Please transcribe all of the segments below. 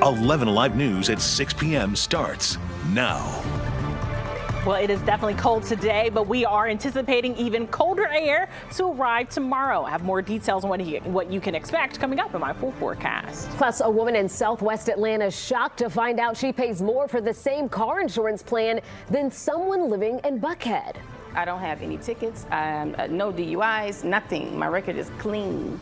11 Alive News at 6 p.m. starts now. Well, it is definitely cold today, but we are anticipating even colder air to arrive tomorrow. I have more details on what you can expect coming up in my full forecast. Plus, a woman in Southwest Atlanta is shocked to find out she pays more for the same car insurance plan than someone living in Buckhead. I don't have any tickets, no DUIs, nothing. My record is clean.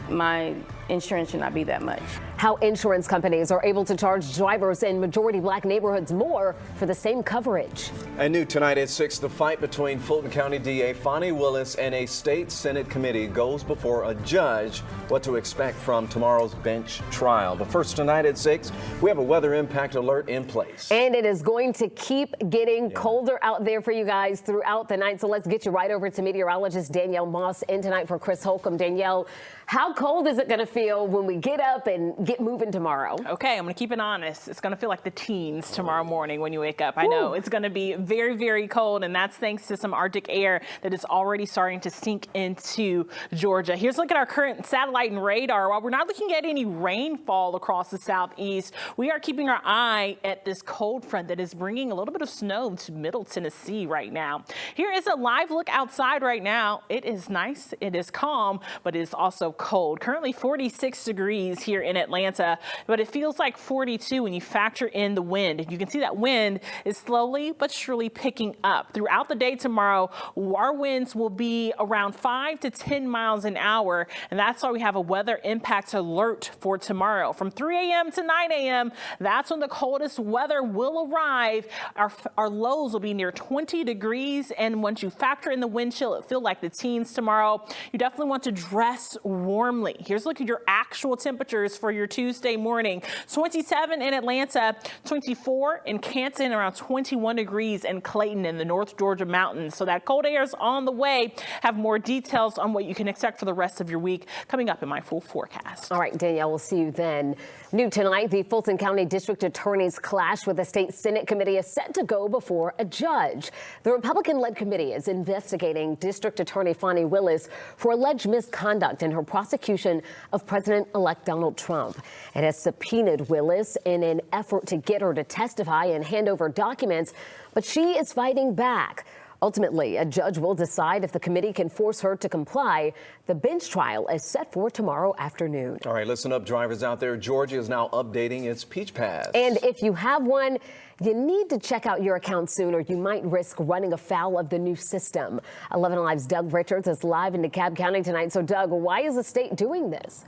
My insurance should not be that much. How insurance companies are able to charge drivers in majority black neighborhoods more for the same coverage. And new tonight at 6, the fight between Fulton County DA Fonnie Willis and a state Senate committee goes before a judge. What to expect from tomorrow's bench trial. But first tonight at 6, we have a weather impact alert in place. And it is going to keep getting colder out there for you guys throughout the night. So let's get you right over to meteorologist Danielle Moss in tonight for Chris Holcomb. Danielle, how cold is it going to feel when we get up and get moving tomorrow? Okay, I'm going to keep it honest. It's going to feel like the teens tomorrow morning when you wake up. I know it's going to be very, very cold, and that's thanks to some Arctic air that is already starting to sink into Georgia. Here's a look at our current satellite and radar. While we're not looking at any rainfall across the southeast, we are keeping our eye at this cold front that is bringing a little bit of snow to Middle Tennessee right now. Here is a live look outside right now. It is nice. It is calm, but it is also cold. Currently 46 degrees here in Atlanta, but it feels like 42 when you factor in the wind. You can see that wind is slowly but surely picking up. Throughout the day tomorrow, our winds will be around 5 to 10 miles an hour, and that's why we have a weather impact alert for tomorrow. From 3 a.m. to 9 a.m., that's when the coldest weather will arrive. Our lows will be near 20 degrees, and once you factor in the wind chill, it feels like the teens tomorrow. You definitely want to dress warmly. Here's a look at your actual temperatures for your Tuesday morning. 27 in Atlanta, 24 in Canton, around 21 degrees in Clayton in the North Georgia mountains. So that cold air is on the way. Have more details on what you can expect for the rest of your week coming up in my full forecast. All right, Danielle, we'll see you then. New tonight, the Fulton County District Attorney's clash with the state Senate committee is set to go before a judge. The Republican-led committee is investigating District Attorney Fonnie Willis for alleged misconduct in her prosecution of President-elect Donald Trump. It has subpoenaed Willis in an effort to get her to testify and hand over documents, but she is fighting back. Ultimately, a judge will decide if the committee can force her to comply. The bench trial is set for tomorrow afternoon. All right, listen up, drivers out there. Georgia is now updating its Peach Pass. And if you have one, you need to check out your account soon, or you might risk running afoul of the new system. 11 Alive's Doug Richards is live in DeKalb County tonight. So, Doug, why is the state doing this?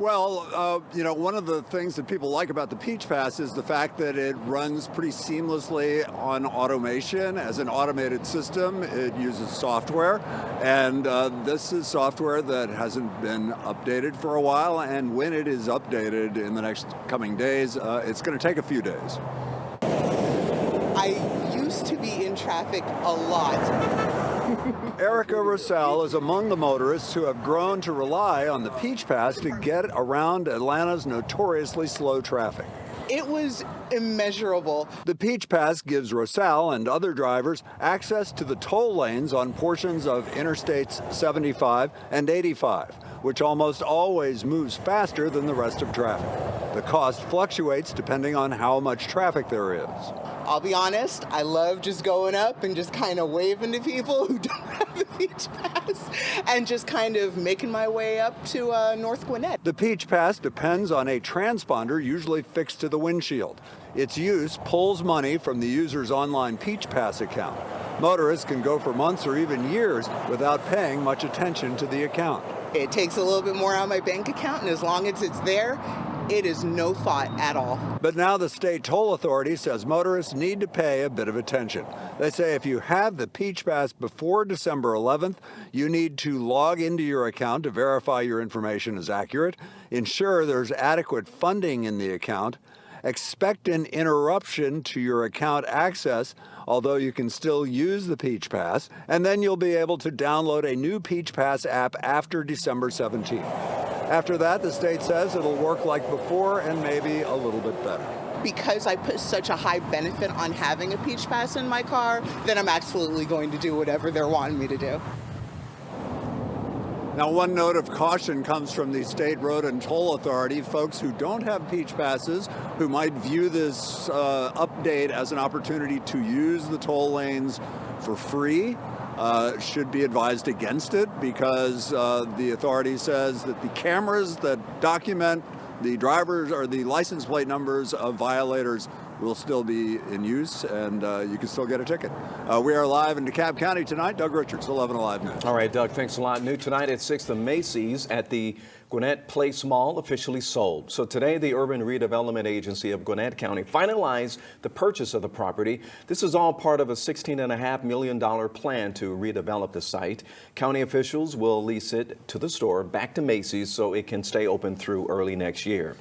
Well, one of the things that people like about the Peach Pass is the fact that it runs pretty seamlessly on automation. As an automated system, it uses software, and this is software that hasn't been updated for a while, and when it is updated in the next coming days, it's going to take a few days. I used to be in traffic a lot. Erica Rosell is among the motorists who have grown to rely on the Peach Pass to get around Atlanta's notoriously slow traffic. It was immeasurable. The Peach Pass gives Rosell and other drivers access to the toll lanes on portions of Interstates 75 and 85, which almost always moves faster than the rest of traffic. The cost fluctuates depending on how much traffic there is. I'll be honest, I love just going up and just kind of waving to people who don't have the Peach Pass and just kind of making my way up to North Gwinnett. The Peach Pass depends on a transponder usually fixed to the windshield. Its use pulls money from the user's online Peach Pass account. Motorists can go for months or even years without paying much attention to the account. It takes a little bit more out of my bank account, and as long as it's there, it is no thought at all. But now the state toll authority says motorists need to pay a bit of attention. They say if you have the Peach Pass before December 11th, you need to log into your account to verify your information is accurate, ensure there's adequate funding in the account, expect an interruption to your account access, although you can still use the Peach Pass, and then you'll be able to download a new Peach Pass app after December 17th. After that, the state says it'll work like before and maybe a little bit better. Because I put such a high benefit on having a Peach Pass in my car, then I'm absolutely going to do whatever they're wanting me to do. Now, one note of caution comes from the State Road and Toll Authority. Folks who don't have Peach Passes, who might view this update as an opportunity to use the toll lanes for free, should be advised against it, because the authority says that the cameras that document the drivers or the license plate numbers of violators will still be in use, and you can still get a ticket. We are live in DeKalb County tonight. Doug Richards, 11 Alive News. All right, Doug, thanks a lot. New tonight at 6, the Macy's at the Gwinnett Place Mall officially sold. So today, the Urban Redevelopment Agency of Gwinnett County finalized the purchase of the property. This is all part of a $16.5 million plan to redevelop the site. County officials will lease it to the store back to Macy's so it can stay open through early next year.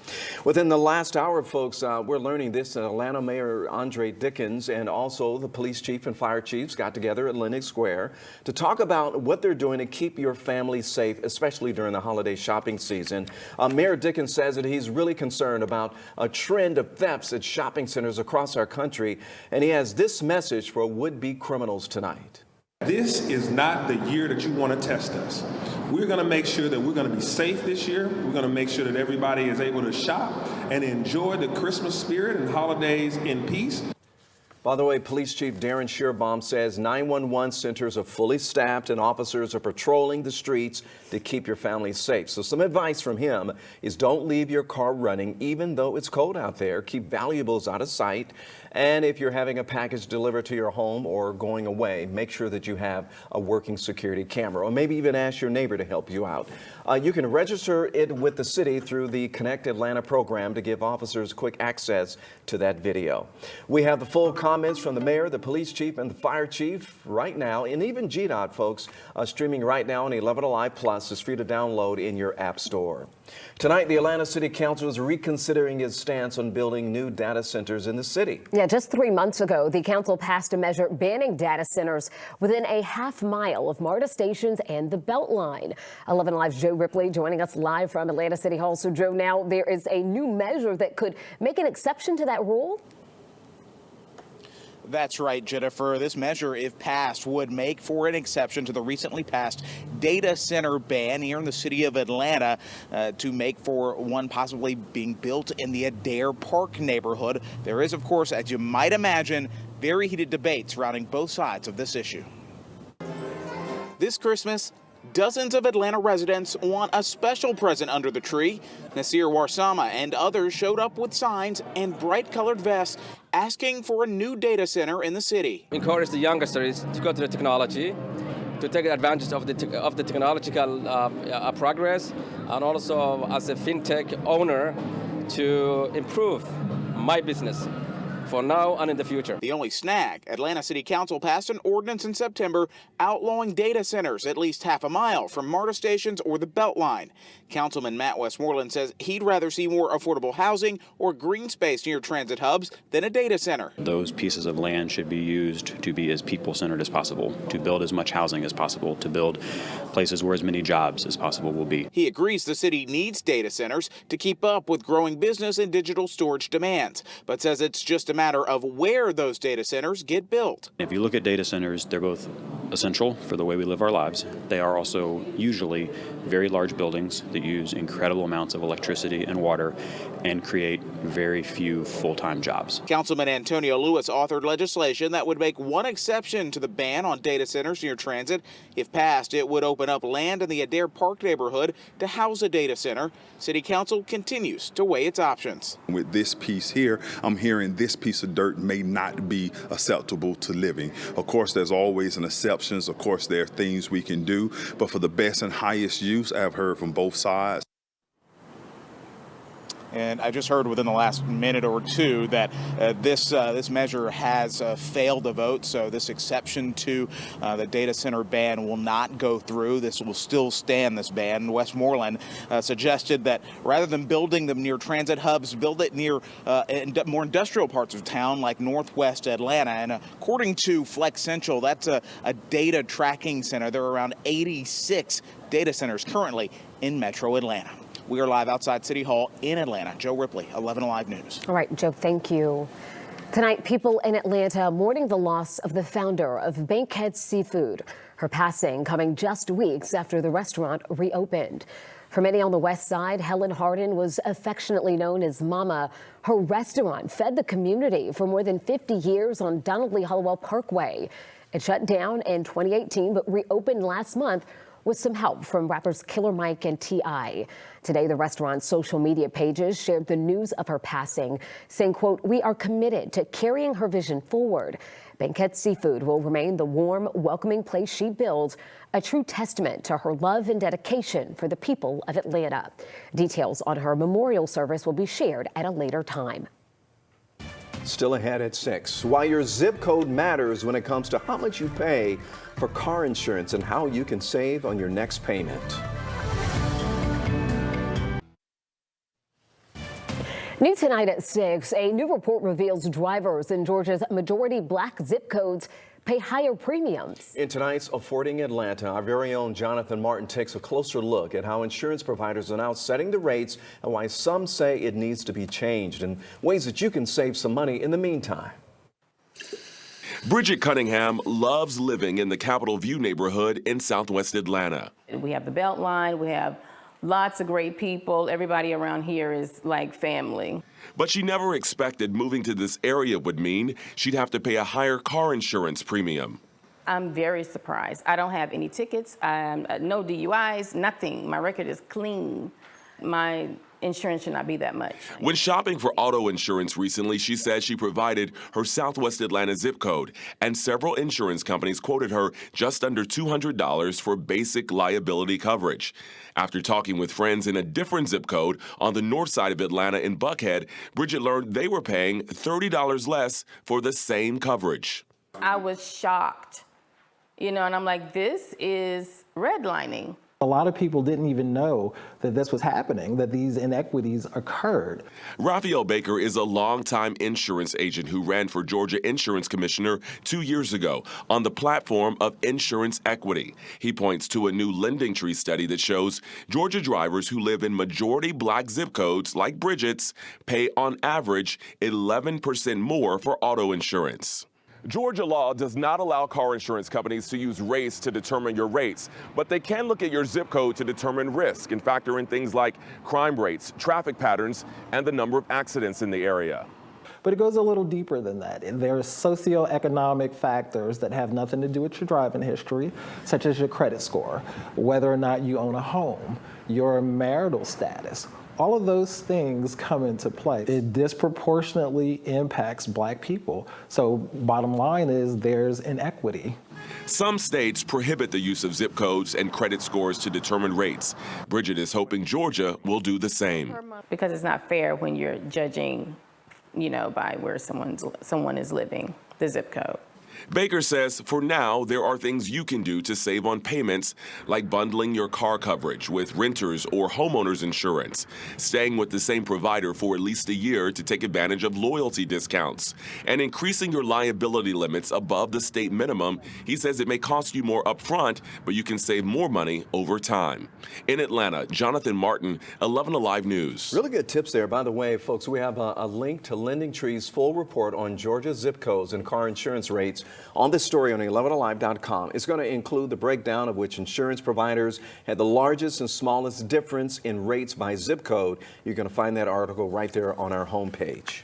Within the last hour, folks, we're learning this. Atlanta Mayor Andre Dickens and also the police chief and fire chiefs got together at Lenox Square to talk about what they're doing to keep your family safe, especially during the holiday shopping season. Mayor Dickens says that he's really concerned about a trend of thefts at shopping centers across our country, and he has this message for would-be criminals tonight. This is not the year that you want to test us. We're going to make sure that we're going to be safe this year. We're going to make sure that everybody is able to shop and enjoy the Christmas spirit and holidays in peace. By the way, Police Chief Darren Shearbaum says 911 centers are fully staffed and officers are patrolling the streets to keep your family safe. So some advice from him is don't leave your car running even though it's cold out there. Keep valuables out of sight. And if you're having a package delivered to your home or going away, make sure that you have a working security camera, or maybe even ask your neighbor to help you out. You can register it with the city through the Connect Atlanta program to give officers quick access to that video. We have the full comments from the mayor, the police chief, and the fire chief right now, and even GDOT, folks, streaming right now on 11 Alive Plus. Is free to download in your app store. Tonight, the Atlanta City Council is reconsidering its stance on building new data centers in the city. Yeah, just 3 months ago, the council passed a measure banning data centers within a half-mile of MARTA stations and the Beltline. 11 Alive's Joe Ripley joining us live from Atlanta City Hall. So, Joe, now there is a new measure that could make an exception to that rule? That's right, Jennifer. This measure, if passed, would make for an exception to the recently passed data center ban here in the city of Atlanta to make for one possibly being built in the Adair Park neighborhood. There is, of course, as you might imagine, very heated debate surrounding both sides of this issue. This Christmas, dozens of Atlanta residents want a special present under the tree. Nasir Warsama and others showed up with signs and bright-colored vests asking for a new data center in the city. Encourage the youngsters to go to the technology, to take advantage of the technological progress, and also as a fintech owner to improve my business for now and in the future. The only snag, Atlanta City Council passed an ordinance in September outlawing data centers at least half a mile from MARTA stations or the Beltline. Councilman Matt Westmoreland says he'd rather see more affordable housing or green space near transit hubs than a data center. Those pieces of land should be used to be as people-centered as possible, to build as much housing as possible, to build places where as many jobs as possible will be. He agrees the city needs data centers to keep up with growing business and digital storage demands, but says it's just a matter of where those data centers get built. If you look at data centers, they're both essential for the way we live our lives. They are also usually very large buildings that use incredible amounts of electricity and water and create very few full-time jobs. Councilman Antonio Lewis authored legislation that would make one exception to the ban on data centers near transit. If passed, it would open up land in the Adair Park neighborhood to house a data center. City Council continues to weigh its options. With this piece here, I'm hearing this piece of dirt may not be acceptable to living. Of course, there's always an exceptions. Of course, there are things we can do, but for the best and highest use, I've heard from both sides. And I just heard within the last minute or two that this measure has failed a vote. So this exception to the data center ban will not go through. This will still stand, this ban. Westmoreland suggested that rather than building them near transit hubs, build it near more industrial parts of town like Northwest Atlanta. And according to Flex Central, that's a data tracking center. There are around 86 data centers currently in Metro Atlanta. We are live outside City Hall in Atlanta. Joe Ripley, 11 Alive News. All right, Joe, thank you. Tonight, people in Atlanta mourning the loss of the founder of Bankhead Seafood. Her passing coming just weeks after the restaurant reopened. For many on the West Side, Helen Hardin was affectionately known as Mama. Her restaurant fed the community for more than 50 years on Donald Lee Hollowell Parkway. It shut down in 2018 but reopened last month with some help from rappers Killer Mike and T.I. Today, the restaurant's social media pages shared the news of her passing, saying, quote, "We are committed to carrying her vision forward. Bankhead Seafood will remain the warm, welcoming place she built, a true testament to her love and dedication for the people of Atlanta." Details on her memorial service will be shared at a later time. Still ahead at 6. Why your zip code matters when it comes to how much you pay for car insurance and how you can save on your next payment. New tonight at 6, a new report reveals drivers in Georgia's majority black zip codes pay higher premiums. In tonight's Affording Atlanta, our very own Jonathan Martin takes a closer look at how insurance providers are now setting the rates and why some say it needs to be changed and ways that you can save some money in the meantime. Bridget Cunningham loves living in the Capitol View neighborhood in Southwest Atlanta. We have the Beltline, we have lots of great people. Everybody around here is like family. But she never expected moving to this area would mean she'd have to pay a higher car insurance premium. I'm very surprised. I don't have any tickets, no DUIs, nothing. My record is clean. My insurance should not be that much. When shopping for auto insurance recently, she said she provided her Southwest Atlanta zip code, and several insurance companies quoted her just under $200 for basic liability coverage. After talking with friends in a different zip code on the north side of Atlanta in Buckhead, Bridget learned they were paying $30 less for the same coverage. I was shocked, and I'm like, this is redlining. A lot of people didn't even know that this was happening, that these inequities occurred. Raphael Baker is a longtime insurance agent who ran for Georgia Insurance Commissioner 2 years ago on the platform of insurance equity. He points to a new Lending Tree study that shows Georgia drivers who live in majority black zip codes like Bridget's pay on average 11% more for auto insurance. Georgia law does not allow car insurance companies to use race to determine your rates, but they can look at your zip code to determine risk and factor in things like crime rates, traffic patterns, and the number of accidents in the area. But it goes a little deeper than that. And there are socioeconomic factors that have nothing to do with your driving history, such as your credit score, whether or not you own a home, your marital status. All of those things come into play. It disproportionately impacts black people. So bottom line is there's inequity. Some states prohibit the use of zip codes and credit scores to determine rates. Bridget is hoping Georgia will do the same. Because it's not fair when you're judging, by where someone is living, the zip code. Baker says for now, there are things you can do to save on payments, like bundling your car coverage with renters or homeowners insurance, staying with the same provider for at least a year to take advantage of loyalty discounts, and increasing your liability limits above the state minimum. He says it may cost you more upfront, but you can save more money over time. In Atlanta, Jonathan Martin, 11 Alive News. Really good tips there. By the way, folks, we have a link to Lending Tree's full report on Georgia's zip codes and car insurance rates on this story on 11alive.com. It's going to include the breakdown of which insurance providers had the largest and smallest difference in rates by zip code. You're going to find that article right there on our homepage.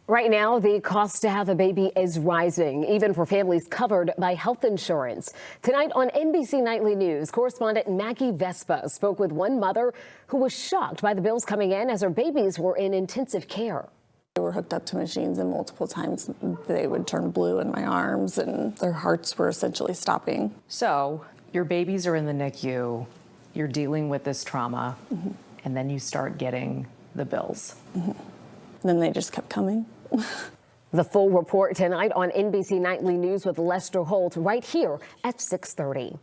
Right now, the cost to have a baby is rising, even for families covered by health insurance. Tonight on NBC Nightly News, correspondent Maggie Vespa spoke with one mother who was shocked by the bills coming in as her babies were in intensive care. They were hooked up to machines, and multiple times they would turn blue in my arms and their hearts were essentially stopping. So your babies are in the NICU, you're dealing with this trauma, and then you start getting the bills. And then they just kept coming. The full report tonight on NBC Nightly News with Lester Holt right here at 6:30.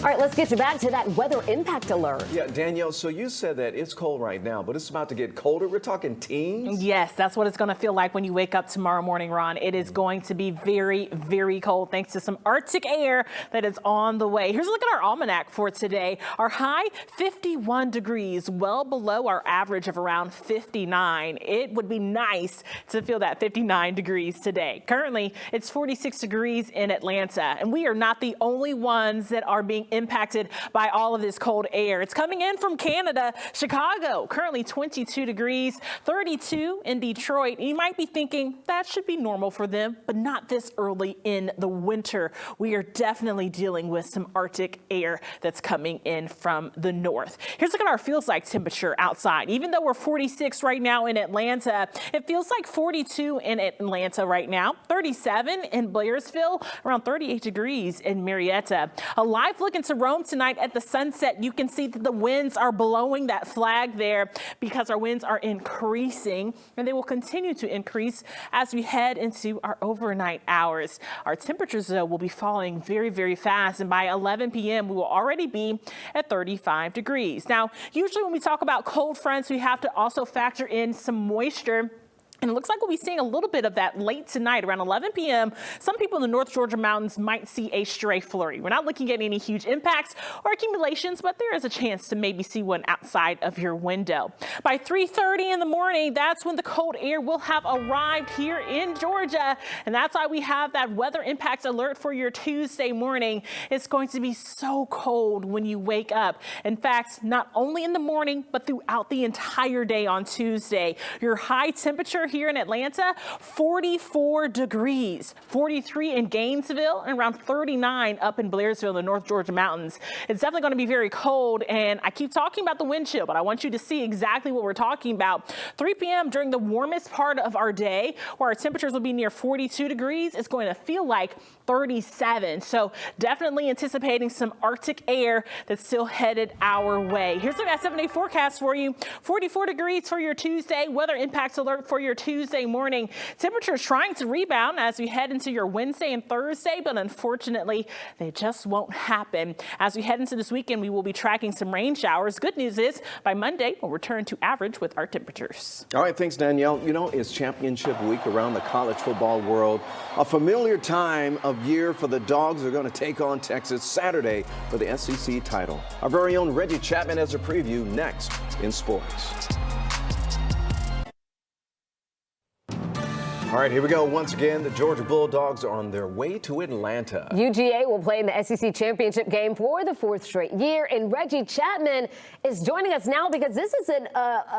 All right, let's get you back to that weather impact alert. Yeah, Danielle, so you said that it's cold right now, but it's about to get colder. We're talking teens? Yes, that's what it's going to feel like when you wake up tomorrow morning, Ron. It is going to be very, very cold thanks to some Arctic air that is on the way. Here's a look at our almanac for today. Our high, 51 degrees, well below our average of around 59. It would be nice to feel that 59 degrees today. Currently, it's 46 degrees in Atlanta, and we are not the only ones that are being impacted by all of this cold air. It's coming in from Canada. Chicago, currently 22 degrees, 32 in Detroit. And you might be thinking that should be normal for them, but not this early in the winter. We are definitely dealing with some Arctic air that's coming in from the north. Here's a look at our feels like temperature outside. Even though we're 46 right now in Atlanta, it feels like 42 in Atlanta right now, 37 in Blairsville, around 38 degrees in Marietta. A live look into Rome tonight at the sunset. You can see that the winds are blowing that flag there because our winds are increasing, and they will continue to increase as we head into our overnight hours. Our temperatures, though, will be falling very, very fast, and by 11 p.m. we will already be at 35 degrees. Now, usually when we talk about cold fronts, we have to also factor in some moisture. And it looks like we'll be seeing a little bit of that late tonight around 11 p.m. Some people in the North Georgia mountains might see a stray flurry. We're not looking at any huge impacts or accumulations, but there is a chance to maybe see one outside of your window. By 3:30 in the morning, that's when the cold air will have arrived here in Georgia. And that's why we have that weather impact alert for your Tuesday morning. It's going to be so cold when you wake up. In fact, not only in the morning, but throughout the entire day on Tuesday. Your high temperature here in Atlanta, 44 degrees, 43 in Gainesville, and around 39 up in Blairsville in the North Georgia mountains. It's definitely going to be very cold, and I keep talking about the wind chill, but I want you to see exactly what we're talking about. 3 p.m. during the warmest part of our day, where our temperatures will be near 42 degrees, it's going to feel like 37. So definitely anticipating some Arctic air that's still headed our way. Here's the 7-day forecast for you. 44 degrees for your Tuesday. Weather impacts alert for your Tuesday morning. Temperatures trying to rebound as we head into your Wednesday and Thursday, but unfortunately, they just won't happen. As we head into this weekend, we will be tracking some rain showers. Good news is by Monday, we'll return to average with our temperatures. All right, thanks, Danielle. You know, it's championship week around the college football world. A familiar time of year for the Dogs are going to take on Texas Saturday for the SEC title. Our very own Reggie Chapman has a preview next in sports. All right, here we go. Once again, the Georgia Bulldogs are on their way to Atlanta. UGA will play in the SEC championship game for the 4th straight year, and Reggie Chapman is joining us now because this is an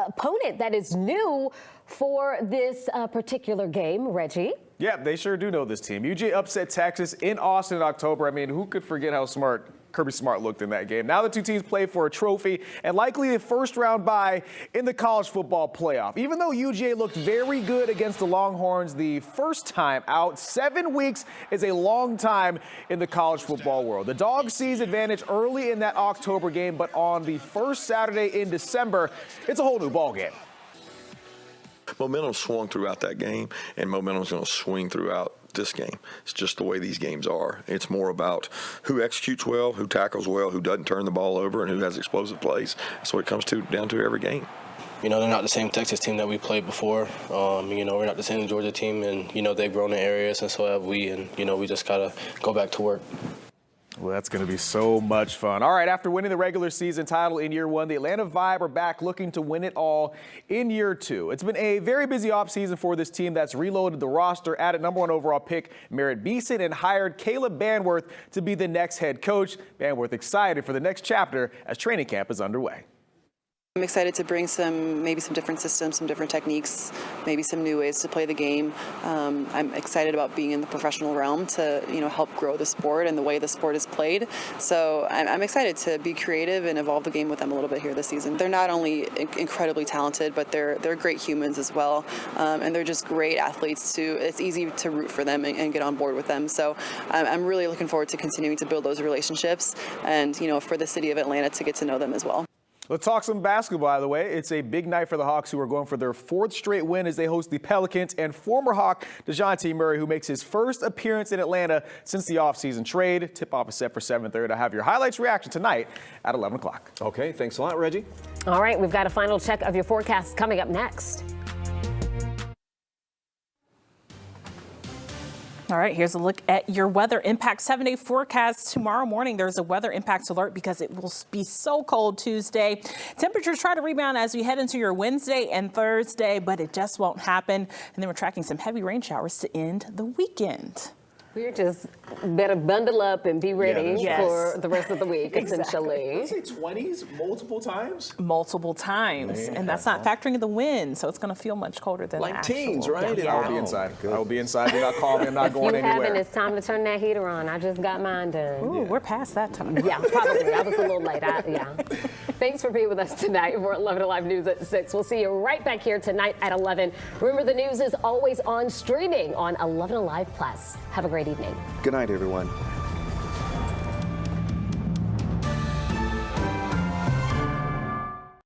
opponent that is new for this particular game. Reggie? Yeah, they sure do know this team. UGA upset Texas in Austin in October. I mean, who could forget how smart Kirby Smart looked in that game? Now the two teams play for a trophy and likely a first-round bye in the college football playoff. Even though UGA looked very good against the Longhorns the first time out, 7 weeks is a long time in the college football world. The Dogs seize advantage early in that October game, but on the first Saturday in December, it's a whole new ballgame. Momentum swung throughout that game, and momentum's going to swing throughout this game. It's just the way these games are. It's more about who executes well, who tackles well, who doesn't turn the ball over, and who has explosive plays. That's what it comes down to every game. You know, they're not the same Texas team that we played before. You know, we're not the same Georgia team, and, you know, they've grown in areas, and so have we, and, you know, we just got to go back to work. Well, that's going to be so much fun. All right, after winning the regular season title in year 1, the Atlanta Vibe are back looking to win it all in year 2. It's been a very busy offseason for this team that's reloaded the roster, added #1 overall pick Merritt Beeson, and hired Caleb Banworth to be the next head coach. Banworth excited for the next chapter as training camp is underway. I'm excited to bring maybe some different systems, some different techniques, maybe some new ways to play the game. I'm excited about being in the professional realm to, you know, help grow the sport and the way the sport is played. So I'm excited to be creative and evolve the game with them a little bit here this season. They're not only incredibly talented, but they're great humans as well, and they're just great athletes. It's easy to root for them and get on board with them. So I'm really looking forward to continuing to build those relationships, and, you know, for the city of Atlanta to get to know them as well. Let's talk some basketball, by the way. It's a big night for the Hawks, who are going for their 4th straight win as they host the Pelicans, and former Hawk DeJounte Murray, who makes his first appearance in Atlanta since the offseason trade. Tip-off is set for 7:30. I have your highlights reaction tonight at 11 o'clock. Okay, thanks a lot, Reggie. All right, we've got a final check of your forecast coming up next. All right, here's a look at your weather impact 7-day forecast. Tomorrow morning, there's a weather impact alert because it will be so cold Tuesday. Temperatures try to rebound as we head into your Wednesday and Thursday, but it just won't happen. And then we're tracking some heavy rain showers to end the weekend. We're just better bundle up and be ready for the rest of the week, essentially. Let's say 20s multiple times? Multiple times. Man, and that's not factoring in the wind, so it's going to feel much colder than like the teens, actual. right? Yeah. I will be inside. I will be inside. Do not call me. I'm not going If you anywhere. haven't, it's time to turn that heater on. I just got mine done. Ooh, we're past that time. Yeah, probably. I was a little late. Thanks for being with us tonight. We're at 11 Alive News at 6. We'll see you right back here tonight at 11. Remember, the news is always on streaming on 11 Alive Plus. Have a great evening. Good night, everyone.